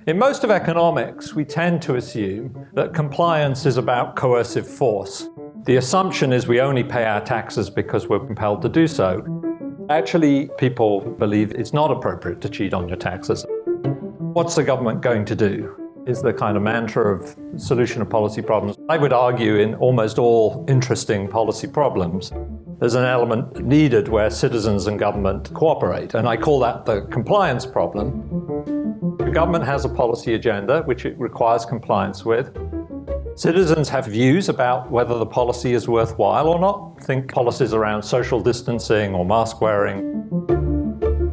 In most of economics, we tend to assume that compliance is about coercive force. The assumption is we only pay our taxes because we're compelled to do so. Actually, people believe it's not appropriate to cheat on your taxes. What's the government going to do? Is the kind of mantra of solution of policy problems. I would argue in almost all interesting policy problems, there's an element needed where citizens and government cooperate, and I call that the compliance problem. The government has a policy agenda which it requires compliance with. Citizens have views about whether the policy is worthwhile or not. Think policies around social distancing or mask wearing.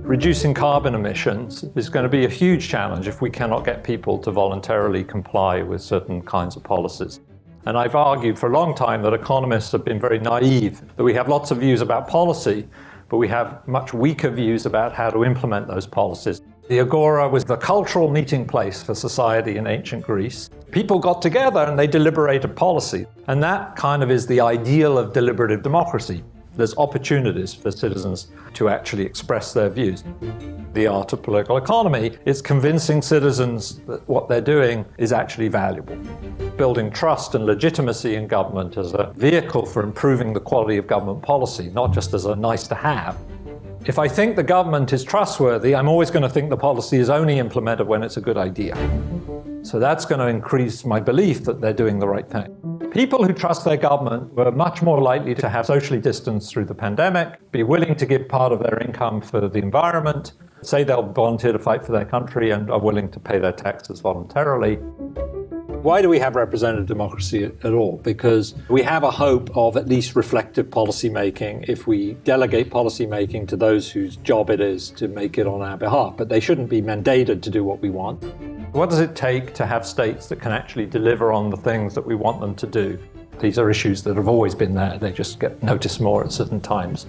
Reducing carbon emissions is going to be a huge challenge if we cannot get people to voluntarily comply with certain kinds of policies. And I've argued for a long time that economists have been very naive, that we have lots of views about policy, but we have much weaker views about how to implement those policies. The agora was the cultural meeting place for society in ancient Greece. People got together and they deliberated policy. And that kind of is the ideal of deliberative democracy. There's opportunities for citizens to actually express their views. The art of political economy is convincing citizens that what they're doing is actually valuable. Building trust and legitimacy in government as a vehicle for improving the quality of government policy, not just as a nice to have. If I think the government is trustworthy, I'm always going to think the policy is only implemented when it's a good idea. So that's going to increase my belief that they're doing the right thing. People who trust their government were much more likely to have socially distanced through the pandemic, be willing to give part of their income for the environment, say they'll volunteer to fight for their country and are willing to pay their taxes voluntarily. Why do we have representative democracy at all? Because we have a hope of at least reflective policy making if we delegate policy making to those whose job it is to make it on our behalf. But they shouldn't be mandated to do what we want. What does it take to have states that can actually deliver on the things that we want them to do? These are issues that have always been there. They just get noticed more at certain times.